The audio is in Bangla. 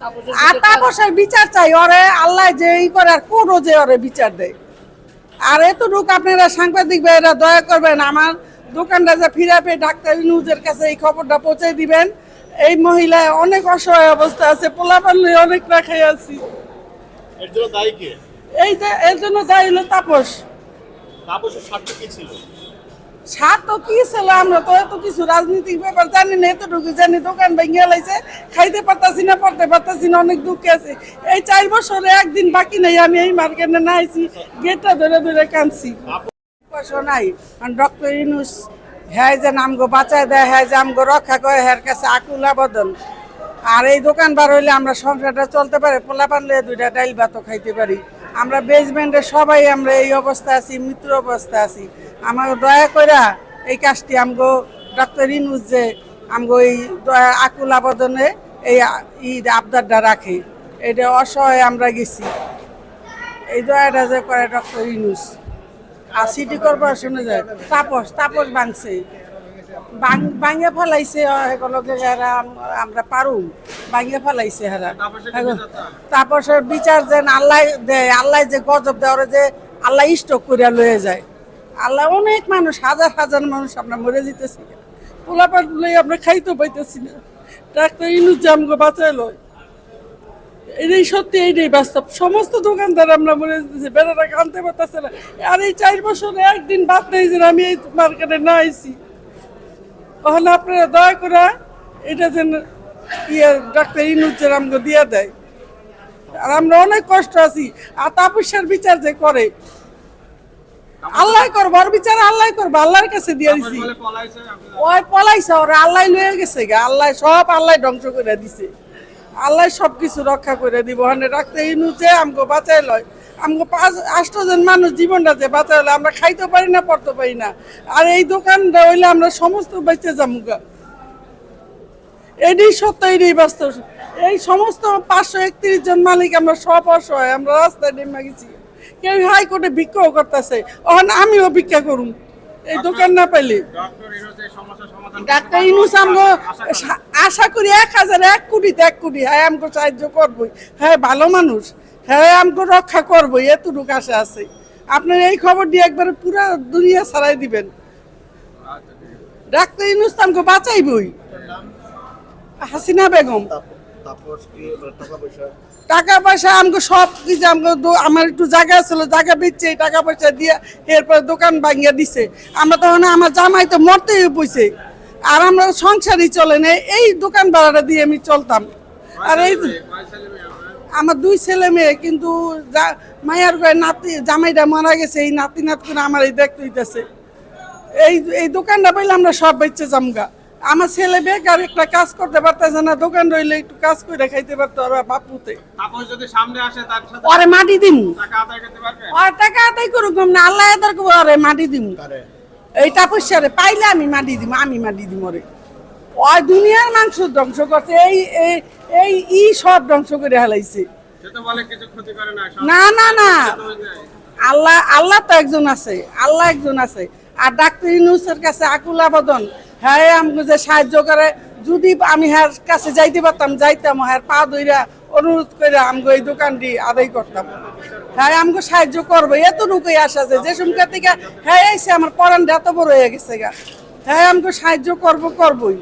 আর তাপসের বিচার চাই ওরে আল্লাহ যে ই করে আর কোনও যে ওরে বিচার দেয়। আর এতটুক আপনারা সাংবাদিক ভাইরা দয়া করবেন আমার দোকানটা যে ফিরে পেয়ে ডাক্তার নিউজের কাছে এই খবরটা পৌঁছে দিবেন। এই মহিলা অনেক অসহায় অবস্থা আছে, পোলাপান লই অনেক রাখাই আছি। এর জন্য দায়ী কে? এর জন্য দায়ী হলো তাপস। তাপসের স্বার্থ কি ছিল? স্বার্থ কি ছিল? আমরা তো এত কিছু রাজনীতিক ব্যাপার জানি না, এতটুকু জানি দোকান ভেঙে লাইছে, খাইতে পারতাছি না, পড়তে পারতাছি না, অনেক দুঃখে আছে। এই 4 বছরে একদিন বাকি নাই আমি এই মার্কেটে না আইছি, গেটটা ধরে ধরে কাঁদছি। পয়সা নাই, ডক্টর ইউনূস হ্যাঁ যে নামগো বাঁচায় দেয়, হ্যাঁ যে আমগো রক্ষা করে, হ্যার কাছে আকুল আবেদন। আর এই দোকান বার হইলে আমরা সংসারটা চলতে পারে, পোলাপান লইয়া 2টা ডাইল ভাতও খাইতে পারি। আমরা বেসমেন্টে সবাই আমরা এই অবস্থা আছি, মৃত্যুর অবস্থা আছি। আমার দয়া কইরা এই কাজটি আমগো ডক্টর ইউনূস যে আমগো এই আকুল আবেদনে এই ঈদ আবদারটা রাখে, এটা অসহায় আমরা গেছি। এই দয়াটা যে করে ডক্টর ইউনূস আর সিটি কর্পোরেশনে যায় তাপস ভাঙছে, ভাঙে ফেলাইছে এগুলোকে, আমরা পারুম ভাঙে ফেলাইছে হেরা। তাপসের বিচার যেন আল্লাহ দেয়, আল্লাহ যে গজব দেয় ওরা যে আল্লাহ স্টক করে লয়ে যায়। আল্লাহ অনেক মানুষ, হাজার হাজার মানুষ আমরা মরে যেতেছি, পোলাপান লই আমরা খাইতে পাইতেছি না। ডাক্তার ইউনূস যে আমাকে বাঁচাই লয়, এটাই সত্যি, এইটাই বাস্তব। সমস্ত দোকানদার আমরা মনে যেতেছি, বেড়াটা কানতে পারতেছে না। আর এই 4 বছরে একদিন বাদ নেই যে আমি এই মার্কেটে না আইছি। তাহলে আপনারা দয়া করে এটা যেন ডাক্তার ইউনূস যে আমাকে দিয়ে দেয়। আর আমরা অনেক কষ্ট আছি। আর তাপসের বিচার যে করে আল্লাহ করবো, আর বিচার আল্লাহ করবো, আল্লাহর কাছে দিয়ে দিছি। ওই পলাইছে, ওরা আল্লাহ লয়ে গেছে গা, আল্লাহ সব আল্লাহ ধ্বংস করে দিছে। আল্লাহ সবকিছু রক্ষা করে দিব। মানে ডাক্তার ইউনূস যে আমাকে বাঁচাই লয়, আমাকে 5-8 জন মানুষ জীবনটা যে বাঁচাই লয়, আমরা খাইতে পারি না, পড়তে পারি না। আর এই দোকানটা হইলে আমরা সমস্ত বেঁচে যাবো। এটাই সত্য, এটাই বাস্তব। এই সমস্ত 531 জন মালিক আমরা সব অসহায়, আমরা রাস্তায় নেমে গেছি। কেউ হাইকোর্টে ভিক্ষাও করতেছে, আমিও ভিক্ষা করুম এই দোকান না পাইলে। ডাক্তার ইউনূস আমগো আশা করি 1 কোটিতে 1 কোটি হ্যাঁ আমগো সাহায্য করবই, হ্যাঁ ভালো মানুষ, হ্যাঁ আমগো রক্ষা করবই, এতটুকু আশা আছে। আপনার এই খবর দিয়ে একবারে পুরা দুনিয়া ছাড়াই দিবেন। ডাক্তার ইউনূস আমগো বাঁচাইবই। হাসিনা বেগম। টাকা পয়সা আমাকে সব কিছু, আমার একটু জায়গা ছিল, জায়গা বেচছে, টাকা পয়সা দিয়ে এরপরে দোকান ভাঙিয়ে দিছে। আমরা তখন আমার জামাই তো মরতেই পয়সে, আর আমরা সংসারই চলে না, এই দোকান ভাড়াটা দিয়ে আমি চলতাম। আর এই আমার 2 ছেলে মেয়ে, কিন্তু মায়ের গায়ে নাতি জামাইটা মারা গেছে, এই নাতি করে আমার এই দেখতে হইতেছে। এই দোকানটা পাইলে আমরা সব বেচে জামগা। আমার ছেলে বেকার, একটা কাজ করতে পারতেছে না, দোকান রইলে একটু কাজ করে খাইতে পারতো। আর বাপুতে ওরে মাটি দিম, টাকা আদায় করুক না, আল্লাহ আদার করবো, ওরে মাটি দিম। এই তাপস্যারে পাইলে আমি মাটি দিম ওরে। ওই দুনিয়ার মাংস ধ্বংস করছে, এই সব ধ্বংস করে হেলাইছে। না না না, আল্লাহ তো একজন আছে, আল্লাহ একজন আছে। আর ডাক্তার ইউনূসের কাছে আকুল আবেদন, হ্যাঁ আমাকে যে সাহায্য করে, যদি আমি হ্যার কাছে যাইতে পারতাম, যাইতাম, হ্যাঁ পা ধইরা অনুরোধ করে আমাকে এই দোকানটি আদায় করতাম। হ্যাঁ আমাকে সাহায্য করবো, এতটুকুই আশা আছে। যে সময় থেকে হ্যাঁ এসে আমার পরানটা এত বড় হয়ে গেছে গা, হ্যাঁ আমাকে সাহায্য করবই।